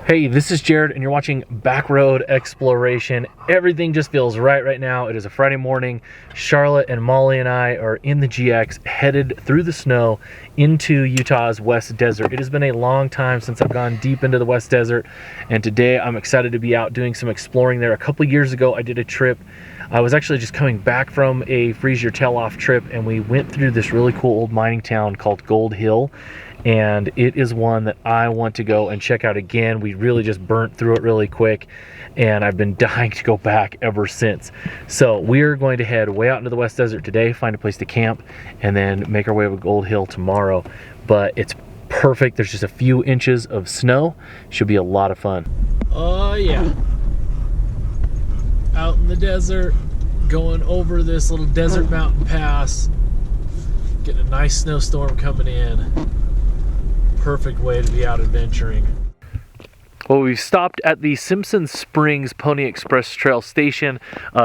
Hey, this is Jared and you're watching Backroad Exploration. Everything just feels right now. It is a Friday morning. Charlotte and Molly and I are in the GX headed through the snow into Utah's West Desert. It has been a long time since I've gone deep into the West Desert, and today I'm excited to be out doing some exploring there. A couple years ago I did a trip. I was actually just coming back from a freeze your tail off trip, and we went through this really cool old mining town called Gold Hill, and it is one that I want to go and check out again. We really just burnt through it really quick, and I've been dying to go back ever since. So we're going to head way out into the West Desert today, find a place to camp, and then make our way over Gold Hill tomorrow. But it's perfect. There's just a few inches of snow. Should be a lot of fun. Oh yeah. Out in the desert, going over this little desert mountain pass, getting a nice snowstorm coming in. Perfect way to be out adventuring. Well, we've stopped at the Simpson Springs Pony Express Trail Station.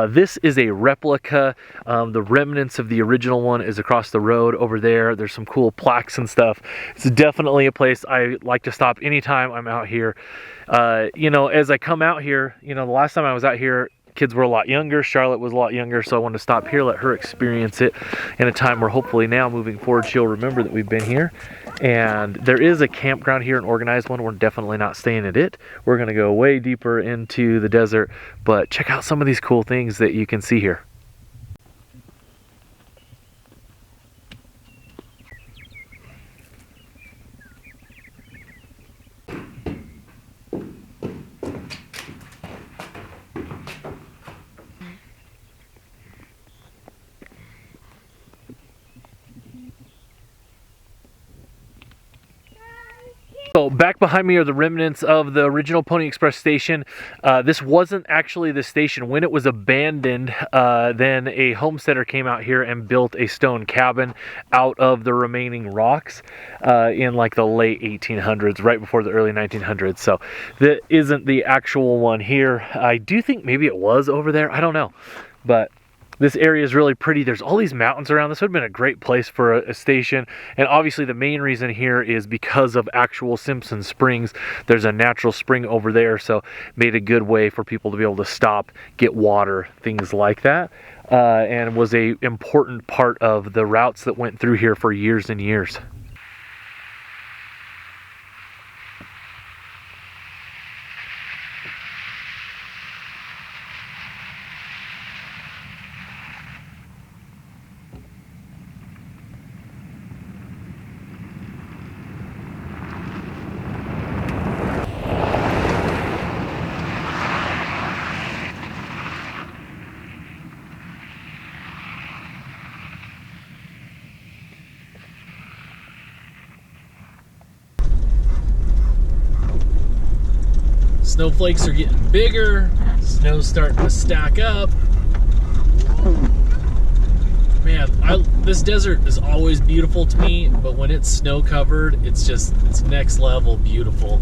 This is a replica. The remnants of the original one is across the road over there. There's some cool plaques and stuff. It's definitely a place I like to stop anytime I'm out here. You know, as I come out here, you know, the last time I was out here, kids were a lot younger. Charlotte was a lot younger, so I wanted to stop here, let her experience it in a time where hopefully now moving forward she'll remember that we've been here. And there is a campground here, an organized one. We're definitely not staying at it. We're going to go way deeper into the desert, but check out some of these cool things that you can see here. So back behind me are the remnants of the original Pony Express station. This wasn't actually the station. When it was abandoned, then a homesteader came out here and built a stone cabin out of the remaining rocks in like the late 1800s, right before the early 1900s. So that isn't the actual one here. I do think maybe it was over there. I don't know. But this area is really pretty. There's all these mountains around. This would have been a great place for a station. And obviously the main reason here is because of actual Simpson Springs. There's a natural spring over there, so made a good way for people to be able to stop, get water, things like that. And was a important part of the routes that went through here for years and years. Snowflakes are getting bigger, snow's starting to stack up. Man, this desert is always beautiful to me, but when it's snow covered, it's next level beautiful.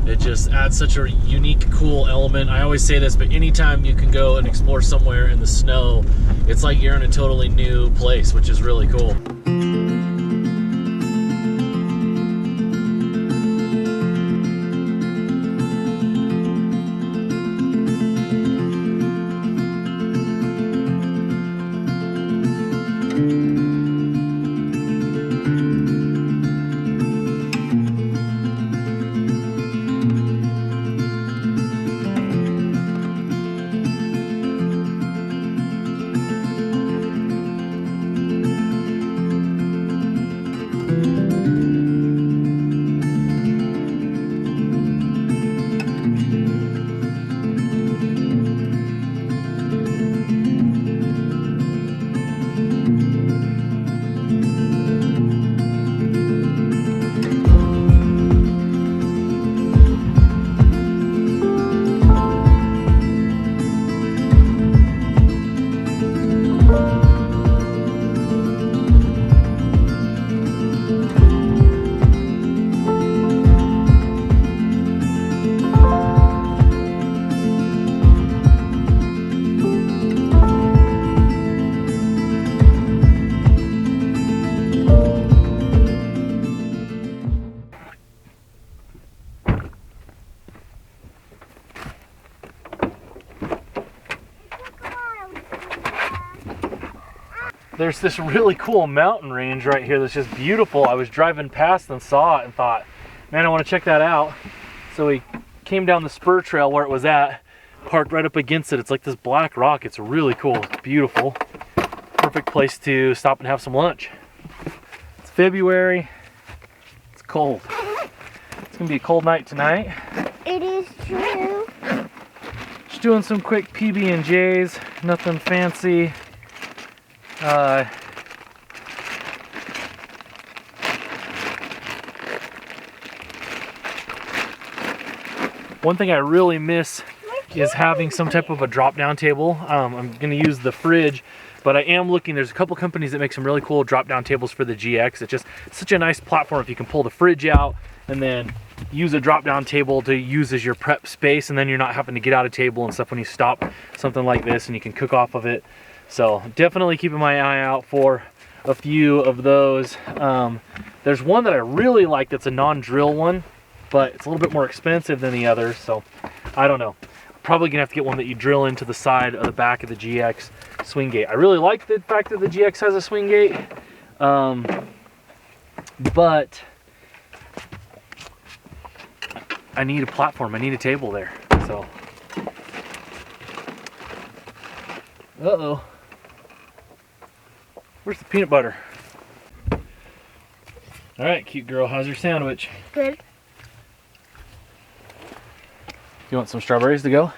It just adds such a unique, cool element. I always say this, but anytime you can go and explore somewhere in the snow, it's like you're in a totally new place, which is really cool. there's this really cool mountain range right here that's just beautiful. I was driving past and saw it and thought, man, I want to check that out. So we came down the spur trail where it was at, parked right up against it. It's like this black rock. It's really cool. It's beautiful. Perfect place to stop and have some lunch. It's February. It's cold. It's gonna be a cold night tonight. It is true. Just doing some quick PB&Js, nothing fancy. One thing I really miss is having some type of a drop-down table. I'm gonna use the fridge, but I am looking, there's a couple companies that make some really cool drop-down tables for the GX. It's just such a nice platform if you can pull the fridge out and then use a drop-down table to use as your prep space, and then you're not having to get out of table and stuff when you stop something like this, and you can cook off of it. So definitely keeping my eye out for a few of those. There's one that I really like that's a non-drill one, but it's a little bit more expensive than the others, so I don't know. Probably gonna have to get one that you drill into the side of the back of the GX swing gate. I really like the fact that the GX has a swing gate, but I need a platform, I need a table there, so. Uh-oh. Where's the peanut butter? All right, cute girl, how's your sandwich? Good. You want some strawberries to go?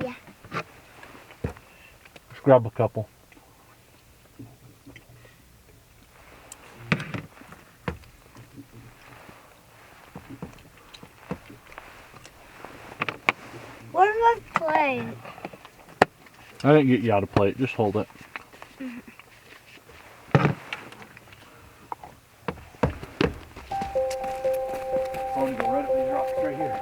Yeah. Let's grab a couple. Where's my plate? I didn't get you out of plate, just hold it. I'm gonna go right up these rocks right here.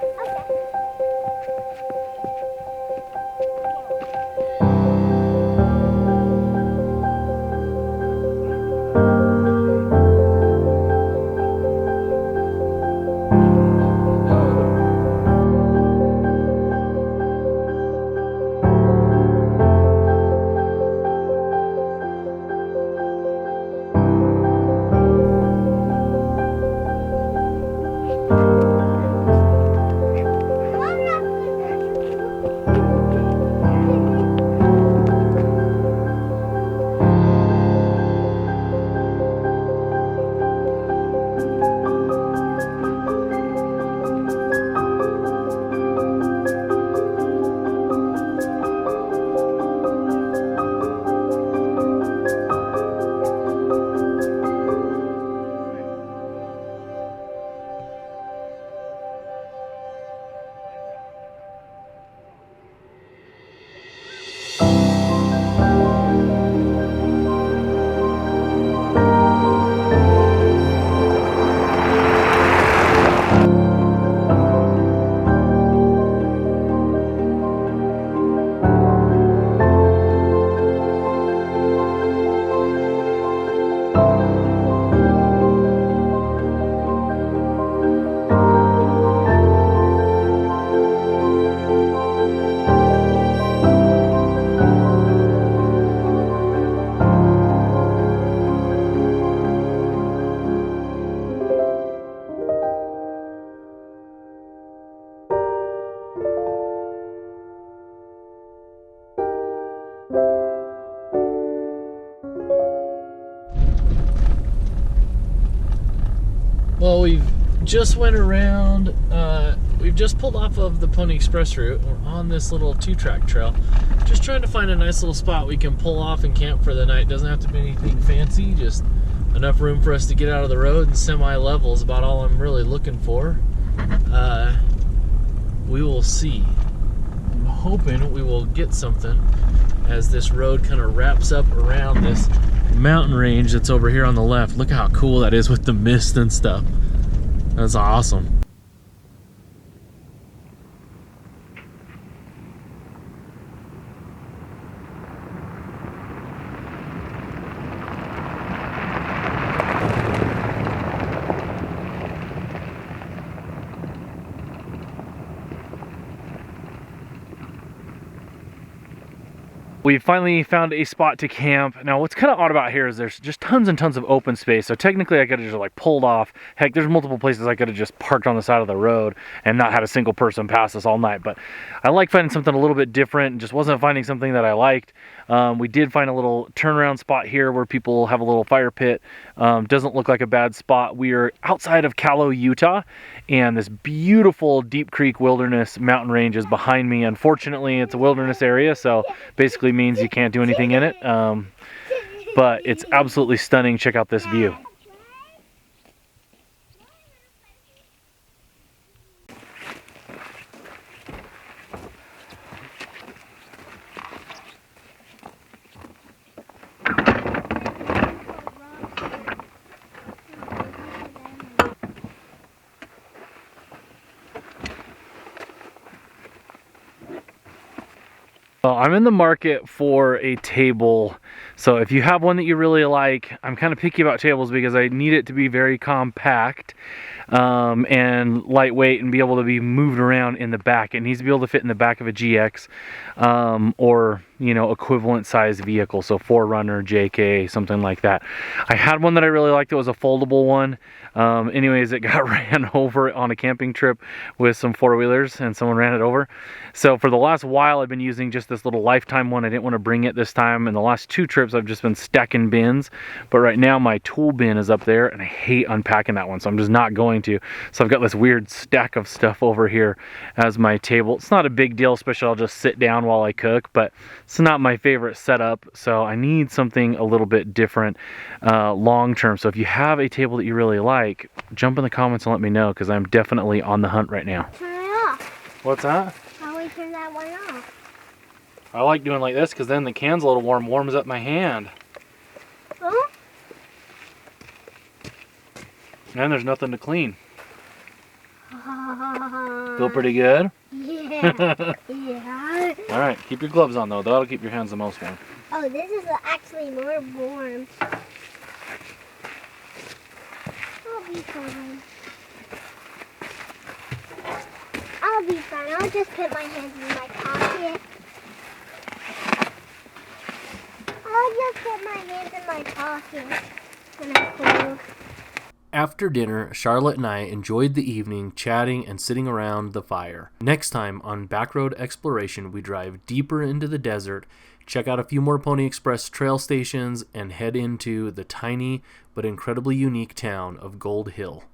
Well, we've just went around, we've just pulled off of the Pony Express route. We're on this little 2-track trail. Just trying to find a nice little spot we can pull off and camp for the night. Doesn't have to be anything fancy, just enough room for us to get out of the road and semi-level is about all I'm really looking for. We will see. I'm hoping we will get something as this road kind of wraps up around this mountain range that's over here on the left. Look how cool that is with the mist and stuff. That's awesome. We finally found a spot to camp. Now what's kind of odd about here is there's just tons and tons of open space. So technically I could have just like pulled off. Heck, there's multiple places I could have just parked on the side of the road and not had a single person pass us all night. But I like finding something a little bit different and just wasn't finding something that I liked. We did find a little turnaround spot here where people have a little fire pit. Doesn't look like a bad spot. We are outside of Calo, Utah, and this beautiful Deep Creek Wilderness mountain range is behind me. Unfortunately, it's a wilderness area, so basically means you can't do anything in it, but it's absolutely stunning. Check out this view. Well, I'm in the market for a table, so if you have one that you really like, I'm kind of picky about tables because I need it to be very compact and lightweight and be able to be moved around in the back. It needs to be able to fit in the back of a GX or, you know, equivalent size vehicle, so 4Runner, JK, something like that. I had one that I really liked. It was a foldable one. Anyways, it got ran over on a camping trip with some four-wheelers and someone ran it over. So for the last while I've been using just this little Lifetime one. I didn't want to bring it this time, and the last 2 trips I've just been stacking bins, but right now my tool bin is up there and I hate unpacking that one, so I'm just not going to. So I've got this weird stack of stuff over here as my table. It's not a big deal, especially I'll just sit down while I cook, but it's not my favorite setup, so I need something a little bit different long term. So if you have a table that you really like, jump in the comments and let me know, because I'm definitely on the hunt right now. Turn it off. What's that? How do we turn that one off? I like doing like this because then the can's a little warm, warms up my hand. Huh? And there's nothing to clean. Feel pretty good? Yeah. Yeah. Alright, keep your gloves on though. That'll keep your hands the most warm. Oh, this is actually more warm. I'll be fine. I'll be fine. I'll just put my hands in my pocket. I'll just put my hands in my pocket when I'm cold. After dinner, Charlotte and I enjoyed the evening chatting and sitting around the fire. Next time on Backroad Exploration, we drive deeper into the desert, check out a few more Pony Express trail stations, and head into the tiny but incredibly unique town of Gold Hill.